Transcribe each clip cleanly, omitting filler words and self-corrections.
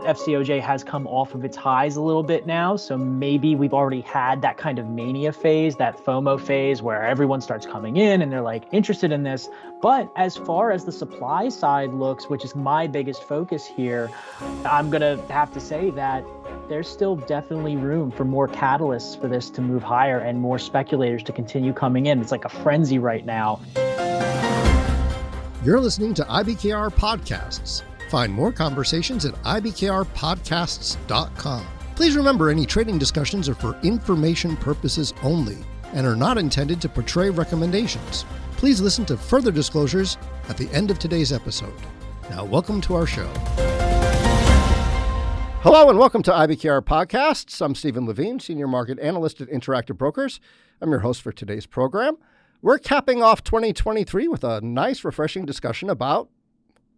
FCOJ has come off of its highs a little bit now. So maybe we've already had that kind of mania phase, that FOMO phase where everyone starts coming in and they're like interested in this. But as far as the supply side looks, which is my biggest focus here, I'm going to have to say that there's still definitely room for more catalysts for this to move higher and more speculators to continue coming in. It's like a frenzy right now. You're listening to IBKR Podcasts. Find more conversations at ibkrpodcasts.com. Please remember, any trading discussions are for information purposes only and are not intended to portray recommendations. Please listen to further disclosures at the end of today's episode. Now, welcome to our show. Hello and welcome to IBKR Podcasts. I'm Steven Levine, Senior Market Analyst at Interactive Brokers. I'm your host for today's program. We're capping off 2023 with a nice, refreshing discussion about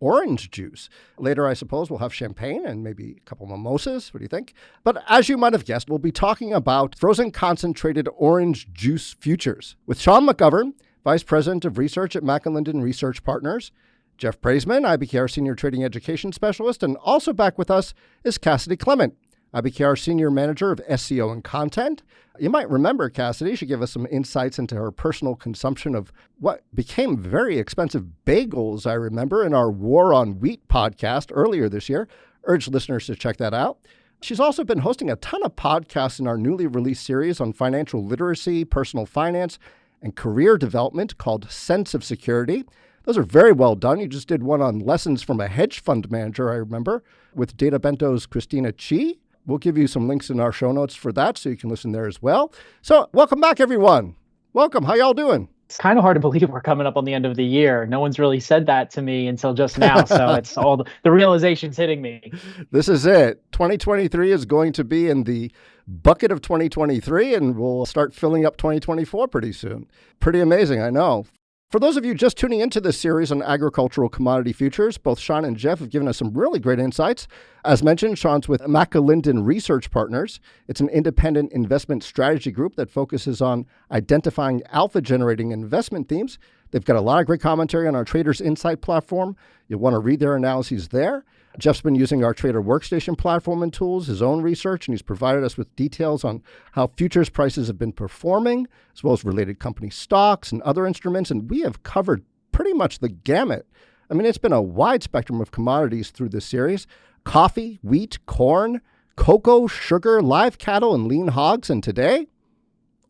orange juice. Later, I suppose, we'll have champagne and maybe a couple mimosas. What do you think? But as you might have guessed, we'll be talking about frozen concentrated orange juice futures with Sean McGovern, Vice President of Research at McAlinden Research Partners, Jeff Praissman, IBKR Senior Trading Education Specialist, and also back with us is Cassidy Clement, IBKR Senior Manager of SEO and Content. You might remember Cassidy. She gave us some insights into her personal consumption of what became very expensive bagels, I remember, in our War on Wheat podcast earlier this year. Urge listeners to check that out. She's also been hosting a ton of podcasts in our newly released series on financial literacy, personal finance, and career development called Sense of Security. Those are very well done. You just did one on lessons from a hedge fund manager, I remember, with Data Bento's Christina Chi. We'll give you some links in our show notes for that so you can listen there as well. So welcome back, everyone. Welcome. How y'all doing? It's kind of hard to believe we're coming up on the end of the year. No one's really said that to me until just now. So it's all the realization's hitting me. This is it. 2023 is going to be in the bucket of 2023, and we'll start filling up 2024 pretty soon. Pretty amazing, I know. For those of you just tuning into this series on agricultural commodity futures, both Sean and Jeff have given us some really great insights. As mentioned, Sean's with McAlinden Research Partners. It's an independent investment strategy group that focuses on identifying alpha-generating investment themes. They've got a lot of great commentary on our Traders Insight platform. You'll want to read their analyses there. Jeff's been using our Trader Workstation platform and tools, his own research, and he's provided us with details on how futures prices have been performing, as well as related company stocks and other instruments. And we have covered pretty much the gamut. I mean, it's been a wide spectrum of commodities through this series: coffee, wheat, corn, cocoa, sugar, live cattle, and lean hogs. And today,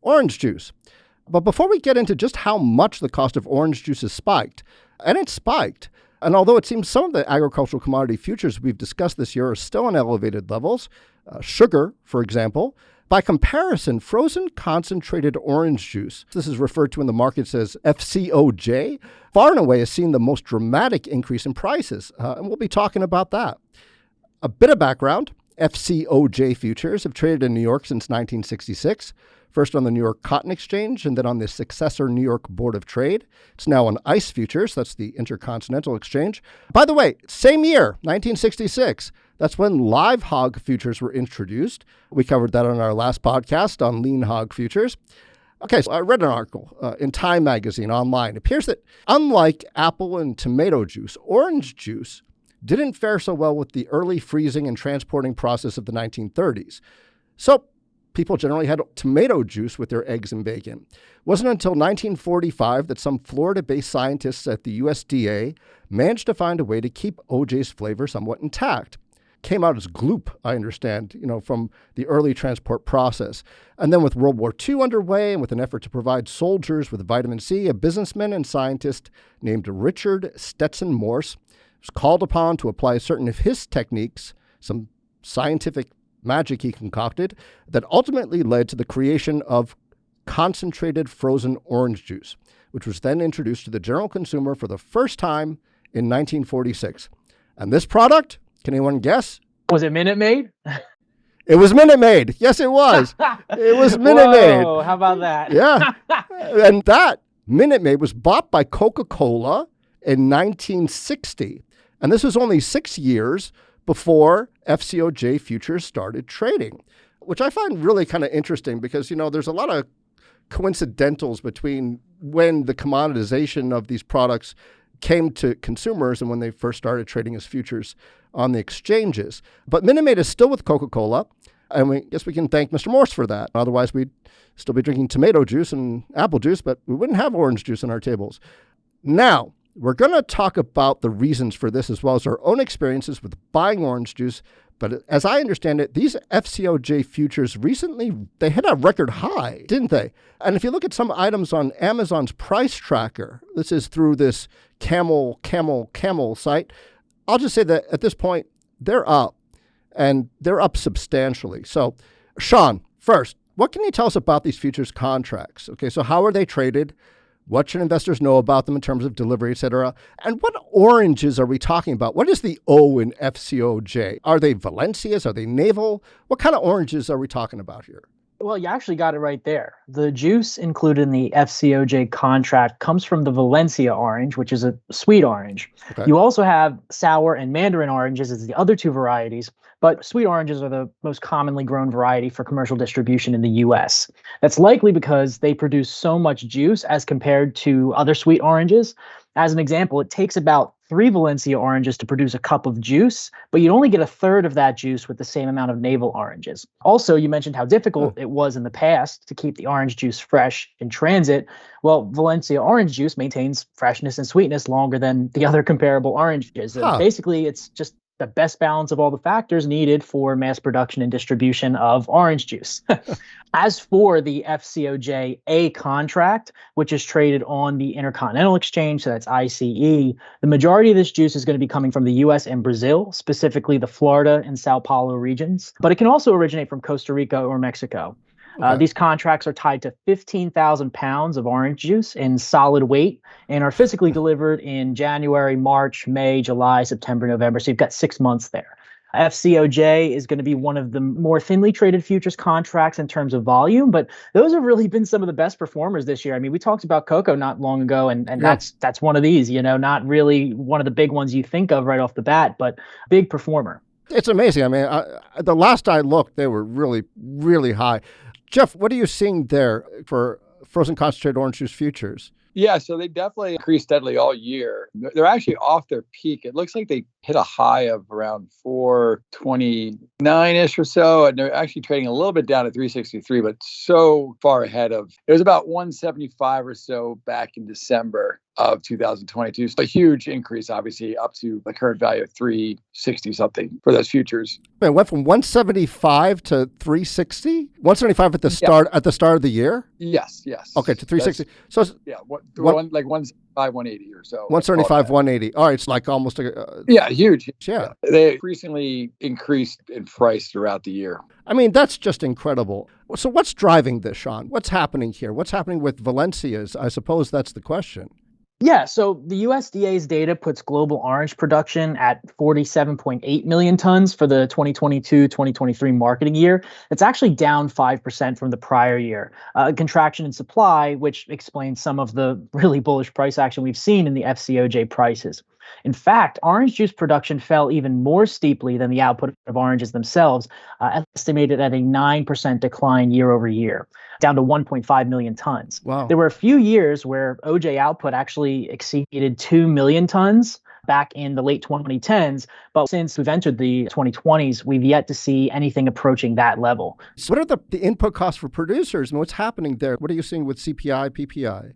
orange juice. But before we get into just how much the cost of orange juice has spiked, and it's spiked, and although it seems some of the agricultural commodity futures we've discussed this year are still on elevated levels, sugar, for example, by comparison, frozen concentrated orange juice, this is referred to in the markets as FCOJ, far and away has seen the most dramatic increase in prices. And we'll be talking about that. A bit of background: FCOJ futures have traded in New York since 1966. First on the New York Cotton Exchange and then on the successor New York Board of Trade. It's now on ICE Futures, that's the Intercontinental Exchange. By the way, same year, 1966, that's when live hog futures were introduced. We covered that on our last podcast on lean hog futures. Okay, so I read an article in Time magazine online. It appears that unlike apple and tomato juice, orange juice didn't fare so well with the early freezing and transporting process of the 1930s. So people generally had tomato juice with their eggs and bacon. It wasn't until 1945 that some Florida-based scientists at the USDA managed to find a way to keep OJ's flavor somewhat intact. Came out as gloop, I understand, from the early transport process. And then with World War II underway and with an effort to provide soldiers with vitamin C, a businessman and scientist named Richard Stetson Morse was called upon to apply certain of his techniques, some scientific magic he concocted, that ultimately led to the creation of concentrated frozen orange juice, which was then introduced to the general consumer for the first time in 1946. And this product, can anyone guess? Was it Minute Maid? It was Minute Maid. Yes, it was. It was Minute Maid. Whoa, how about that? Yeah. And that Minute Maid was bought by Coca-Cola in 1960. And this was only 6 years before FCOJ futures started trading, which I find really kind of interesting because, there's a lot of coincidentals between when the commoditization of these products came to consumers and when they first started trading as futures on the exchanges. But Minute Maid is still with Coca-Cola, and we guess we can thank Mr. Morse for that. Otherwise, we'd still be drinking tomato juice and apple juice, but we wouldn't have orange juice on our tables. Now, we're going to talk about the reasons for this as well as our own experiences with buying orange juice. But as I understand it, these FCOJ futures recently, they hit a record high, didn't they? And if you look at some items on Amazon's price tracker, this is through this camel site, I'll just say that at this point, they're up, and they're up substantially. So, Sean, first, what can you tell us about these futures contracts? Okay, so how are they traded? What should investors know about them in terms of delivery, et cetera? And what oranges are we talking about? What is the O in FCOJ? Are they Valencias? Are they navel? What kind of oranges are we talking about here? Well, you actually got it right there. The juice included in the FCOJ contract comes from the Valencia orange, which is a sweet orange. Okay. You also have sour and mandarin oranges as the other two varieties, but sweet oranges are the most commonly grown variety for commercial distribution in the U.S. That's likely because they produce so much juice as compared to other sweet oranges. As an example, it takes about 3 Valencia oranges to produce a cup of juice, but you'd only get a third of that juice with the same amount of navel oranges. Also, you mentioned how difficult it was in the past to keep the orange juice fresh in transit. Well, Valencia orange juice maintains freshness and sweetness longer than the other comparable oranges. And basically, it's just the best balance of all the factors needed for mass production and distribution of orange juice. As for the FCOJ-A contract, which is traded on the Intercontinental Exchange, so that's ICE, the majority of this juice is going to be coming from the U.S. and Brazil, specifically the Florida and Sao Paulo regions, but it can also originate from Costa Rica or Mexico. Okay. These contracts are tied to 15,000 pounds of orange juice in solid weight and are physically delivered in January, March, May, July, September, November. So you've got 6 months there. FCOJ is going to be one of the more thinly traded futures contracts in terms of volume, but those have really been some of the best performers this year. I mean, we talked about cocoa not long ago, and that's one of these, not really one of the big ones you think of right off the bat, but big performer. It's amazing. I mean, the last I looked, they were really, really high. Jeff, what are you seeing there for frozen concentrated orange juice futures? Yeah, so they definitely increased steadily all year. They're actually off their peak. It looks like they hit a high of around 429-ish or so, and they're actually trading a little bit down at 363, but so far ahead of, it was about 175 or so back in December of 2022. So a huge increase, obviously, up to the current value of 360 something for those futures. It went from 175 to 360? 175 at the start of the year? Yes. Okay, to 360. So like 175, 180 or so. 175, 180. All right, it's like almost huge. Yeah. They increasingly increased in price throughout the year. I mean, that's just incredible. So what's driving this, Sean? What's happening here? What's happening with Valencias? I suppose that's the question. Yeah, so the USDA's data puts global orange production at 47.8 million tons for the 2022-2023 marketing year. It's actually down 5% from the prior year. A contraction in supply, which explains some of the really bullish price action we've seen in the FCOJ prices. In fact, orange juice production fell even more steeply than the output of oranges themselves, estimated at a 9% decline year over year, down to 1.5 million tons. Wow. There were a few years where OJ output actually exceeded 2 million tons back in the late 2010s, but since we've entered the 2020s, we've yet to see anything approaching that level. So what are the input costs for producers and what's happening there? What are you seeing with CPI, PPI?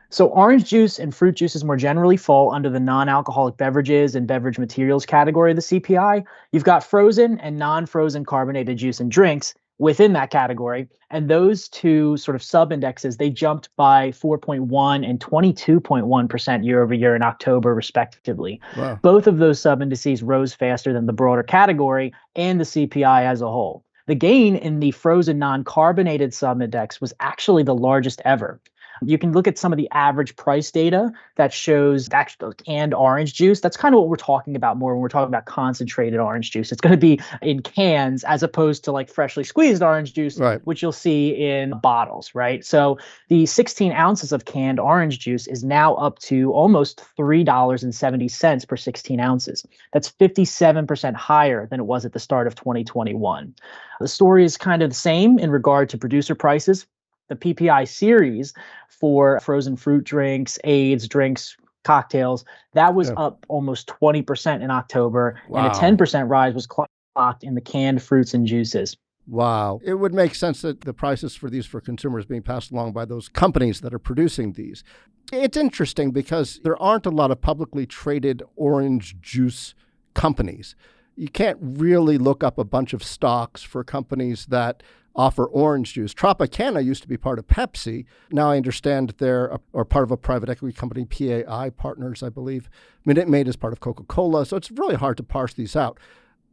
So orange juice and fruit juices more generally fall under the non-alcoholic beverages and beverage materials category of the CPI. You've got frozen and non-frozen carbonated juice and drinks within that category. And those two sort of sub-indexes, they jumped by 4.1 and 22.1% year over year in October, respectively. Wow. Both of those sub-indices rose faster than the broader category and the CPI as a whole. The gain in the frozen non-carbonated sub-index was actually the largest ever. You can look at some of the average price data that shows actual canned orange juice. That's kind of what we're talking about more when we're talking about concentrated orange juice. It's going to be in cans as opposed to like freshly squeezed orange juice, right, which you'll see in bottles, right? So the 16 ounces of canned orange juice is now up to almost $3.70 per 16 ounces. That's 57% higher than it was at the start of 2021. The story is kind of the same in regard to producer prices. The PPI series for frozen fruit drinks, aids, drinks, cocktails. That was Yeah. up almost 20% in October, and a Wow. 10% rise was clocked in the canned fruits and juices. Wow. It would make sense that the prices for these for consumers being passed along by those companies that are producing these. It's interesting because there aren't a lot of publicly traded orange juice companies. You can't really look up a bunch of stocks for companies that offer orange juice. Tropicana used to be part of Pepsi. Now I understand they're part of a private equity company, PAI Partners, I believe. Minute Maid is part of Coca-Cola. So it's really hard to parse these out.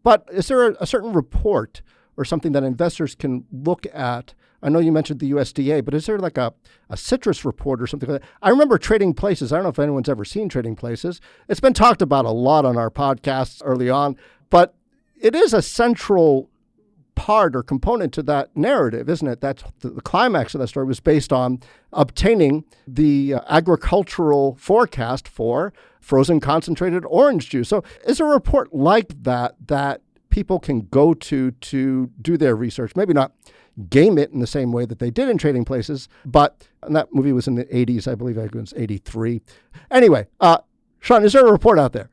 But is there a certain report or something that investors can look at? I know you mentioned the USDA, but is there like a citrus report or something like that? I remember Trading Places. I don't know if anyone's ever seen Trading Places. It's been talked about a lot on our podcasts early on, but it is a central part or component to that narrative, isn't it? That's the climax of that story was based on obtaining the agricultural forecast for frozen concentrated orange juice. So is there a report like that people can go to do their research? Maybe not game it in the same way that they did in Trading Places, but and that movie was in the 80s, I believe it was 83. Anyway, Sean, is there a report out there?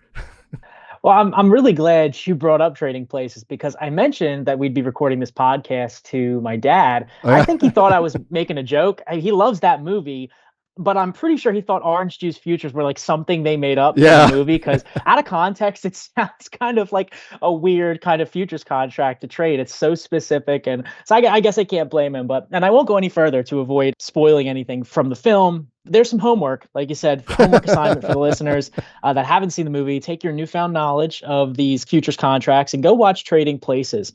Well, I'm really glad you brought up Trading Places because I mentioned that we'd be recording this podcast to my dad. Oh, yeah. I think he thought I was making a joke. He loves that movie, but I'm pretty sure he thought orange juice futures were like something they made up for the movie because out of context, it sounds kind of like a weird kind of futures contract to trade. It's so specific. And so I guess I can't blame him, and I won't go any further to avoid spoiling anything from the film. There's some homework, like you said, homework assignment for the listeners that haven't seen the movie. Take your newfound knowledge of these futures contracts and go watch Trading Places.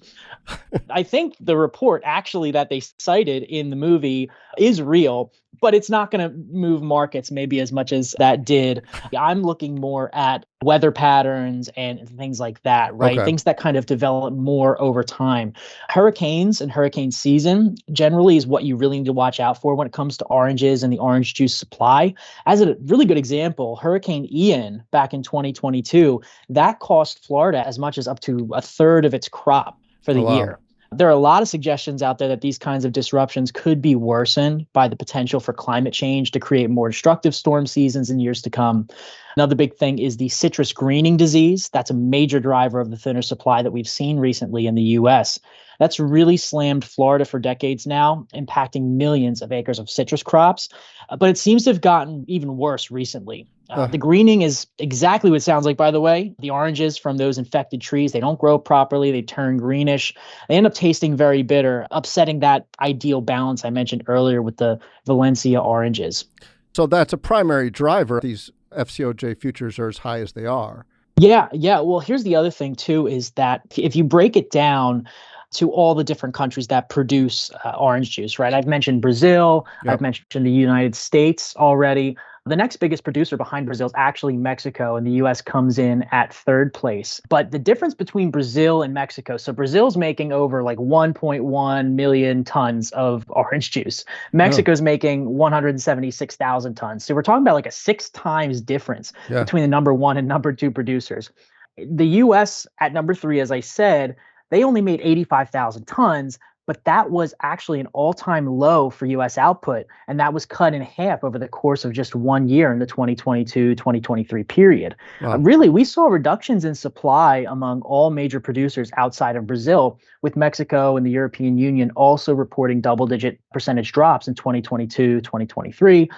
I think the report actually that they cited in the movie is real, but it's not going to move markets maybe as much as that did. I'm looking more at weather patterns and things like that, right? Okay. Things that kind of develop more over time. Hurricanes and hurricane season generally is what you really need to watch out for when it comes to oranges and the orange juice supply. As a really good example, Hurricane Ian back in 2022, that cost Florida as much as up to a third of its crop for the year. There are a lot of suggestions out there that these kinds of disruptions could be worsened by the potential for climate change to create more destructive storm seasons in years to come. Another big thing is the citrus greening disease. That's a major driver of the thinner supply that we've seen recently in the U.S. That's really slammed Florida for decades now, impacting millions of acres of citrus crops. But it seems to have gotten even worse recently. The greening is exactly what it sounds like, by the way. The oranges from those infected trees, they don't grow properly. They turn greenish. They end up tasting very bitter, upsetting that ideal balance I mentioned earlier with the Valencia oranges. So that's a primary driver. These FCOJ futures are as high as they are. Yeah. Well, here's the other thing, too, is that if you break it down to all the different countries that produce orange juice, right? I've mentioned Brazil. Yep. I've mentioned the United States already. The next biggest producer behind Brazil is actually Mexico, and the U.S. comes in at third place. But the difference between Brazil and Mexico, so Brazil's making over like 1.1 million tons of orange juice. Mexico's making 176,000 tons. So we're talking about like a 6 times difference between the number 1 and number 2 producers. The U.S. at number 3, as I said, they only made 85,000 tons, but that was actually an all-time low for U.S. output, and that was cut in half over the course of just 1 year in the 2022-2023 period. Wow. Really, we saw reductions in supply among all major producers outside of Brazil, with Mexico and the European Union also reporting double-digit percentage drops in 2022-2023.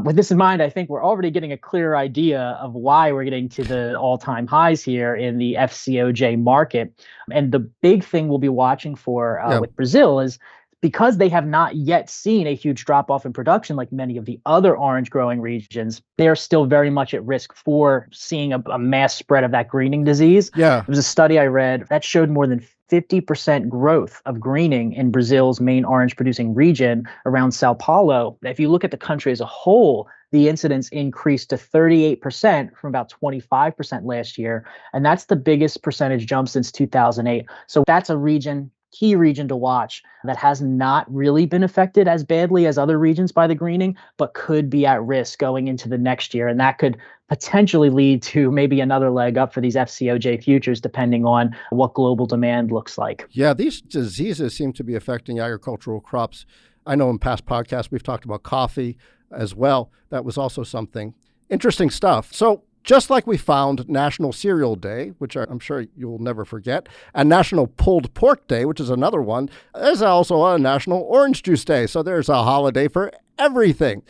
With this in mind, I think we're already getting a clear idea of why we're getting to the all-time highs here in the FCOJ market. And the big thing we'll be watching for with Brazil is because they have not yet seen a huge drop-off in production like many of the other orange-growing regions, they are still very much at risk for seeing a mass spread of that greening disease. There was a study I read that showed more than 50% growth of greening in Brazil's main orange-producing region around Sao Paulo. If you look at the country as a whole, the incidence increased to 38% from about 25% last year. And that's the biggest percentage jump since 2008. So that's a key region to watch that has not really been affected as badly as other regions by the greening, but could be at risk going into the next year. And that could potentially lead to maybe another leg up for these FCOJ futures, depending on what global demand looks like. Yeah, these diseases seem to be affecting agricultural crops. I know in past podcasts we've talked about coffee as well. That was also something. Interesting stuff. So just like we found National Cereal Day, which I'm sure you'll never forget, and National Pulled Pork Day, which is another one, there's also a National Orange Juice Day. So there's a holiday for everything.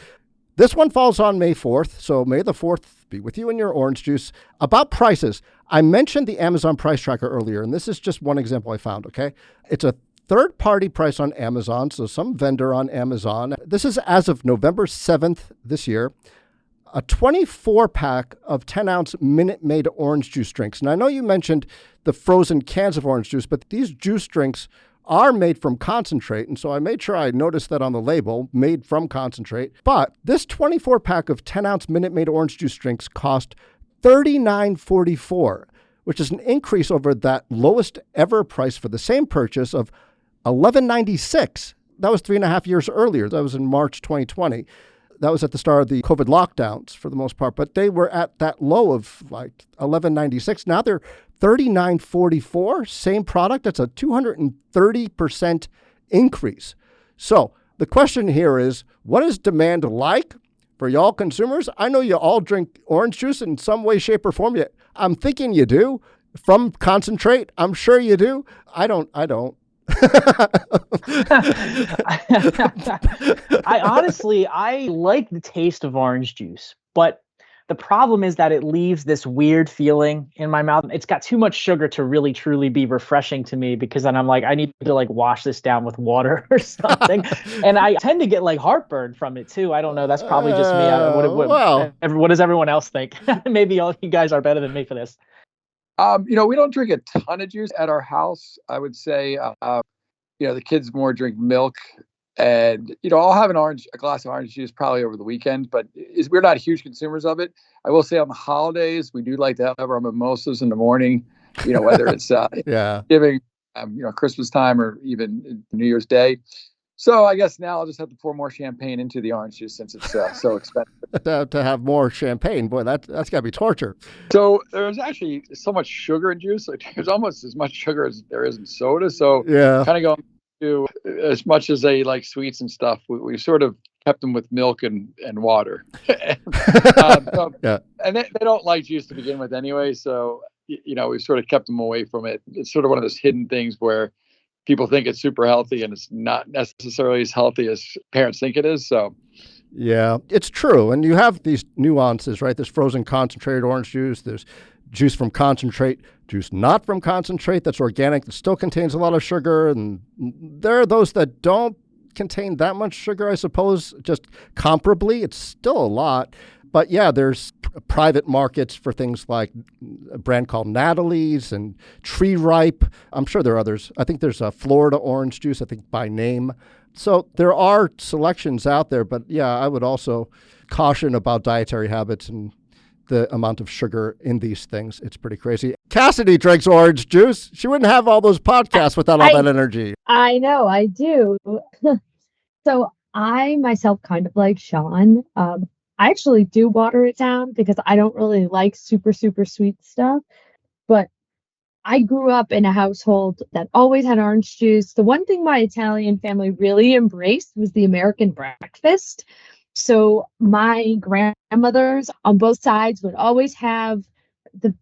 This one falls on May 4th, so May the 4th be with you and your orange juice. About prices, I mentioned the Amazon price tracker earlier, and this is just one example I found, okay? It's a third-party price on Amazon, so some vendor on Amazon. This is as of November 7th this year. A 24-pack of 10-ounce Minute Maid orange juice drinks. And I know you mentioned the frozen cans of orange juice, but these juice drinks are made from concentrate, and so I made sure I noticed that on the label, made from concentrate. But this 24-pack of 10-ounce Minute Maid orange juice drinks cost $39.44, which is an increase over that lowest ever price for the same purchase of $11.96. That was 3.5 years earlier. That was in March 2020. That was at the start of the COVID lockdowns for the most part, but they were at that low of like $11.96. Now they're $39.44, same product. That's a 230% increase. So the question here is, what is demand like for y'all consumers? I know you all drink orange juice in some way, shape, or form. I'm thinking you do. From concentrate, I'm sure you do. I don't. I like the taste of orange juice, but the problem is that it leaves this weird feeling in my mouth. It's got too much sugar to really truly be refreshing to me, because then I'm like, I need to like wash this down with water or something. And I tend to get like heartburn from it too. I don't know. That's probably just me. What does everyone else think? Maybe all you guys are better than me for this. We don't drink a ton of juice at our house. I would say, the kids more drink milk, and I'll have a glass of orange juice probably over the weekend. But we're not huge consumers of it. I will say on the holidays we do like to have our mimosas in the morning. Whether it's Thanksgiving, Christmas time, or even New Year's Day. So I guess now I'll just have to pour more champagne into the orange juice since it's so expensive. To have more champagne, boy, that's got to be torture. So there's actually so much sugar in juice. Like, there's almost as much sugar as there is in soda. So kind of going to, as much as they like sweets and stuff, we sort of kept them with milk and water. And they don't like juice to begin with anyway. So, we sort of kept them away from it. It's sort of one of those hidden things where people think it's super healthy and it's not necessarily as healthy as parents think it is. So, yeah, it's true. And you have these nuances, right? There's frozen concentrated orange juice. There's juice from concentrate, juice not from concentrate that's organic, that still contains a lot of sugar. And there are those that don't contain that much sugar, I suppose, just comparably. It's still a lot. But yeah, there's private markets for things like a brand called Natalie's and Tree Ripe. I'm sure there are others. I think there's a Florida orange juice, I think by name. So there are selections out there, but yeah, I would also caution about dietary habits and the amount of sugar in these things. It's pretty crazy. Cassidy drinks orange juice. She wouldn't have all those podcasts without all that energy. I know, I do. So I myself, kind of like Sean, I actually do water it down because I don't really like super, super sweet stuff. But I grew up in a household that always had orange juice. The one thing my Italian family really embraced was the American breakfast. So my grandmothers on both sides would always have the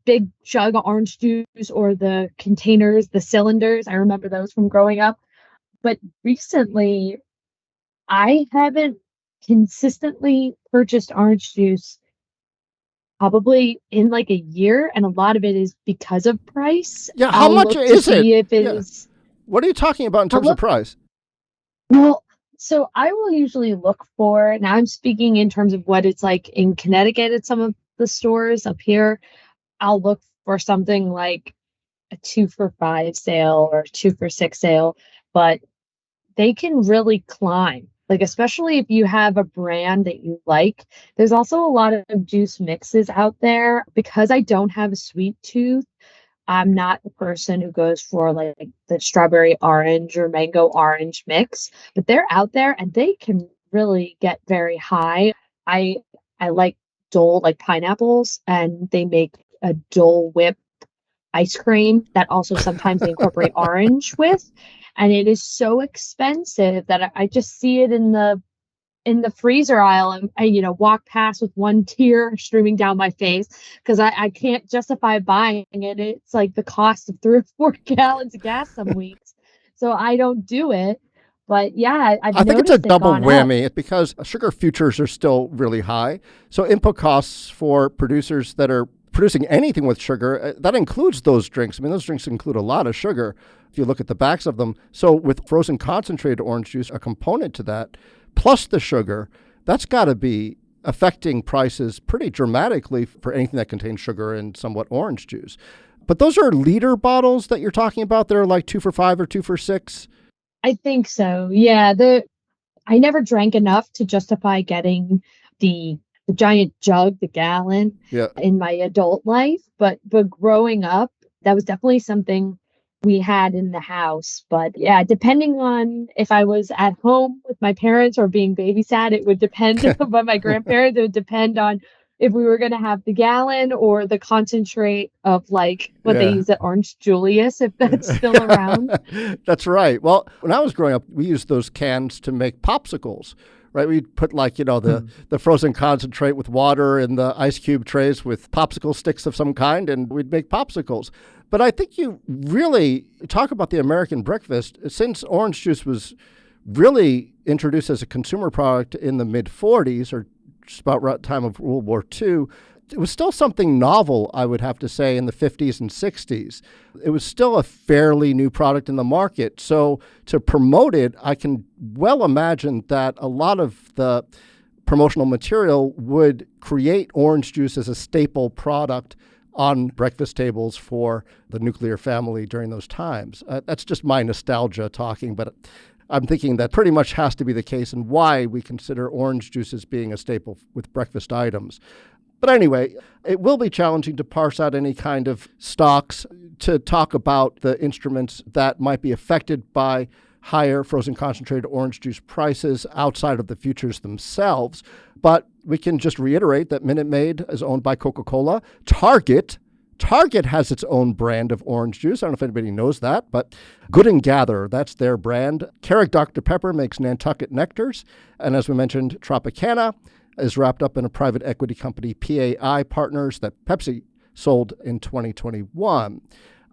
big jug of orange juice, or the containers, the cylinders. I remember those from growing up. But recently, I haven't consistently purchased orange juice probably in like a year, and a lot of it is because of price. Yeah, how much is it? What are you talking about in terms of price? Well, so I will usually look for, now I'm speaking in terms of what it's like in Connecticut at some of the stores up here. I'll look for something like a 2 for $5 sale or 2 for $6 sale, but they can really climb. Like, especially if you have a brand that you like. There's also a lot of juice mixes out there. Because I don't have a sweet tooth, I'm not the person who goes for like the strawberry orange or mango orange mix, but they're out there and they can really get very high. I like Dole, like pineapples, and they make a Dole Whip ice cream that also sometimes they incorporate orange with. And it is so expensive that I just see it in the in the freezer aisle and I walk past with one tear streaming down my face because I can't justify buying it. It's like the cost of 3 or 4 gallons of gas some weeks. So I don't do it. But yeah, I've I think it's a noticed it double gone up. whammy because sugar futures are still really high. So input costs for producers that are producing anything with sugar, that includes those drinks. I mean, those drinks include a lot of sugar if you look at the backs of them. So with frozen concentrated orange juice, a component to that, plus the sugar, that's got to be affecting prices pretty dramatically for anything that contains sugar and somewhat orange juice. But those are liter bottles that you're talking about. They're like 2 for $5 or 2 for $6. I think so. Yeah, I never drank enough to justify getting the giant jug, the gallon, in my adult life. But growing up, that was definitely something we had in the house. But yeah, depending on if I was at home with my parents or being babysat, it would depend by my grandparents. It would depend on if we were going to have the gallon or the concentrate of like what they use at Orange Julius, if that's still around. That's right. Well, when I was growing up, we used those cans to make popsicles, right? We'd put like, the frozen concentrate with water and the ice cube trays with popsicle sticks of some kind, and we'd make popsicles. But I think you really talk about the American breakfast. Since orange juice was really introduced as a consumer product in the mid-40s or just about time of World War II, it was still something novel, I would have to say, in the 50s and 60s. It was still a fairly new product in the market. So to promote it, I can well imagine that a lot of the promotional material would create orange juice as a staple product on breakfast tables for the nuclear family during those times. That's just my nostalgia talking, but I'm thinking that pretty much has to be the case and why we consider orange juice as being a staple with breakfast items. But anyway, it will be challenging to parse out any kind of stocks to talk about the instruments that might be affected by higher frozen concentrated orange juice prices outside of the futures themselves. But we can just reiterate that Minute Maid is owned by Coca-Cola. Target has its own brand of orange juice. I don't know if anybody knows that, but Good and Gather, that's their brand. Keurig Dr. Pepper makes Nantucket Nectars. And as we mentioned, Tropicana is wrapped up in a private equity company, PAI Partners, that Pepsi sold in 2021.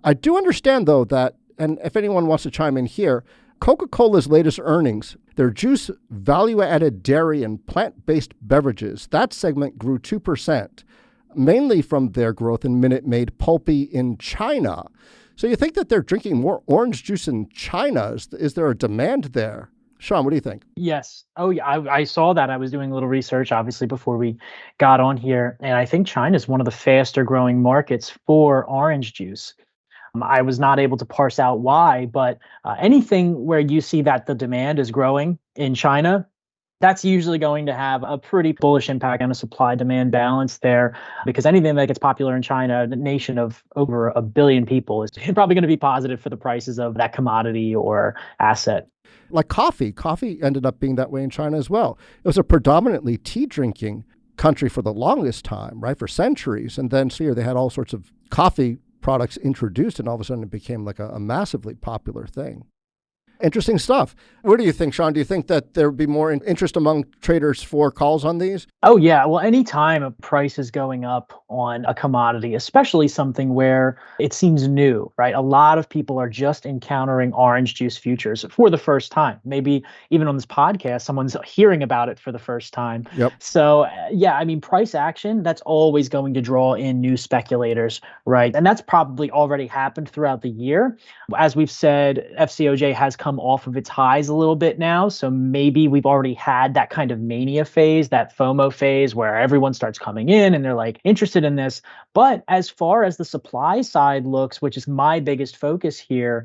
I do understand, though, that, and if anyone wants to chime in here, Coca-Cola's latest earnings, their juice, value-added dairy, and plant-based beverages, that segment grew 2%, mainly from their growth in Minute Maid Pulpy in China. So you think that they're drinking more orange juice in China? Is there a demand there? Sean, what do you think? Yes. Oh, yeah. I saw that. I was doing a little research, obviously, before we got on here. And I think China is one of the faster growing markets for orange juice. I was not able to parse out why, but anything where you see that the demand is growing in China, that's usually going to have a pretty bullish impact on a supply-demand balance there, because anything that gets popular in China, a nation of over 1 billion people, is probably going to be positive for the prices of that commodity or asset. Like coffee ended up being that way in China as well. It was a predominantly tea-drinking country for the longest time, right, for centuries. And then here they had all sorts of coffee products introduced, and all of a sudden it became like a massively popular thing. Interesting stuff. What do you think, Sean? Do you think that there would be more interest among traders for calls on these? Oh, yeah. Well, anytime a price is going up on a commodity, especially something where it seems new, right? A lot of people are just encountering orange juice futures for the first time. Maybe even on this podcast, someone's hearing about it for the first time. Yep. So, yeah, I mean, price action, that's always going to draw in new speculators, right? And that's probably already happened throughout the year. As we've said, FCOJ has come off of its highs a little bit now. So maybe we've already had that kind of mania phase, that FOMO phase where everyone starts coming in and they're like interested in this. But as far as the supply side looks, which is my biggest focus here,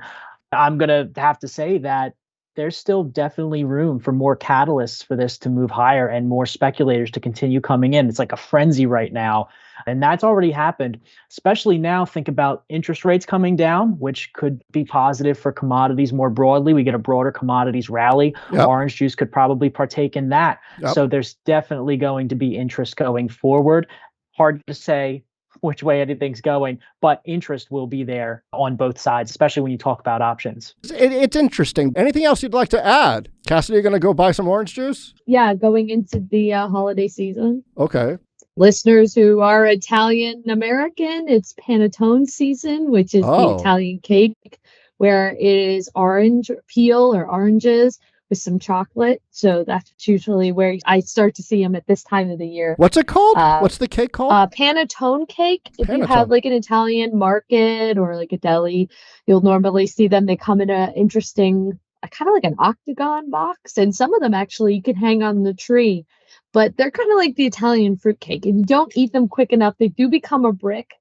I'm going to have to say that there's still definitely room for more catalysts for this to move higher and more speculators to continue coming in. It's like a frenzy right now. And that's already happened, especially now. Think about interest rates coming down, which could be positive for commodities more broadly. We get a broader commodities rally. Yep. Orange juice could probably partake in that. Yep. So there's definitely going to be interest going forward. Hard to say which way anything's going, but interest will be there on both sides, especially when you talk about options. It's interesting. Anything else you'd like to add? Cassidy, you going to go buy some orange juice? Yeah, going into the holiday season. Okay. Listeners who are Italian American, it's panettone season, which is the Italian cake, where it is orange peel or oranges with some chocolate. So that's usually where I start to see them at this time of the year. What's it called? What's the cake called? Panettone cake. If you have like an Italian market or like a deli, you'll normally see them. They come in an interesting, kind of like an octagon box. And some of them actually you can hang on the tree. But they're kind of like the Italian fruitcake. If you don't eat them quick enough, they do become a brick.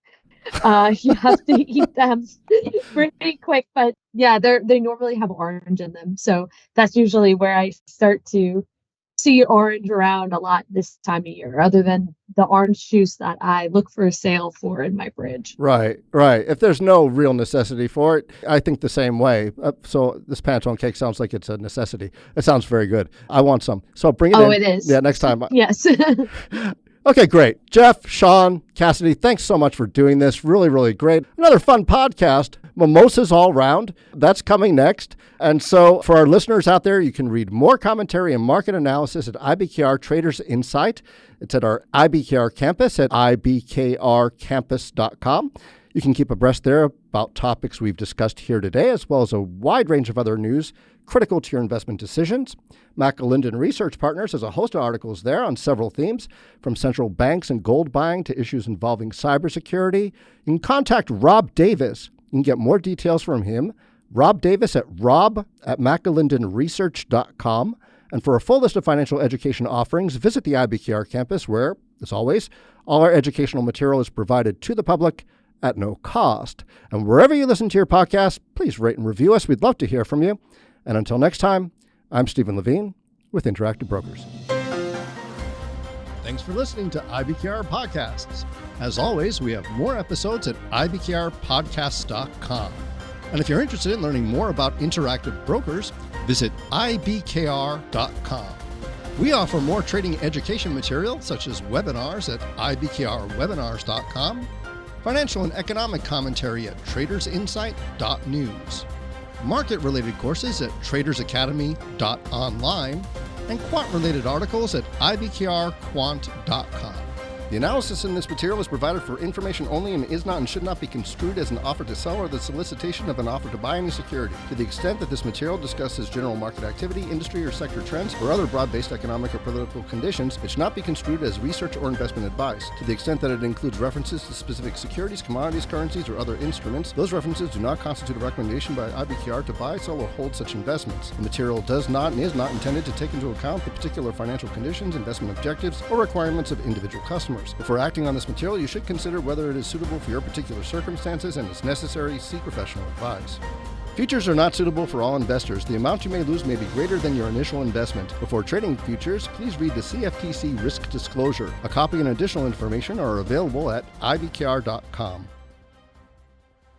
You have to eat them pretty quick. But yeah, they normally have orange in them. So that's usually where I start to see orange around a lot this time of year, other than the orange juice that I look for a sale for in my fridge. Right. If there's no real necessity for it, I think the same way. So this panettone cake sounds like it's a necessity. It sounds very good. I want some. So bring it in. Oh, it is. Yeah, next time. Yes. Okay, great. Jeff, Sean, Cassidy, thanks so much for doing this. Really, really great. Another fun podcast, Mimosas All Round. That's coming next. And so for our listeners out there, you can read more commentary and market analysis at IBKR Traders Insight. It's at our IBKR campus at ibkrcampus.com. You can keep abreast there about topics we've discussed here today, as well as a wide range of other news critical to your investment decisions. McAlinden Research Partners has a host of articles there on several themes, from central banks and gold buying to issues involving cybersecurity. You can contact Rob Davis. You can get more details from him. Rob Davis at rob@McAlindenResearch.com. And for a full list of financial education offerings, visit the IBKR campus where, as always, all our educational material is provided to the public at no cost. And wherever you listen to your podcast, please rate and review us. We'd love to hear from you. And until next time, I'm Steven Levine with Interactive Brokers. Thanks for listening to IBKR Podcasts. As always, we have more episodes at ibkrpodcasts.com. And if you're interested in learning more about Interactive Brokers, visit ibkr.com. We offer more trading education material, such as webinars at ibkrwebinars.com, financial and economic commentary at tradersinsight.news, market-related courses at tradersacademy.online, and quant-related articles at ibkrquant.com. The analysis in this material is provided for information only and is not and should not be construed as an offer to sell or the solicitation of an offer to buy any security. To the extent that this material discusses general market activity, industry or sector trends, or other broad-based economic or political conditions, it should not be construed as research or investment advice. To the extent that it includes references to specific securities, commodities, currencies, or other instruments, those references do not constitute a recommendation by IBKR to buy, sell, or hold such investments. The material does not and is not intended to take into account the particular financial conditions, investment objectives, or requirements of individual customers. Before acting on this material, you should consider whether it is suitable for your particular circumstances and, if necessary, seek professional advice. Futures are not suitable for all investors. The amount you may lose may be greater than your initial investment. Before trading futures, please read the CFTC risk disclosure. A copy and additional information are available at ibkr.com.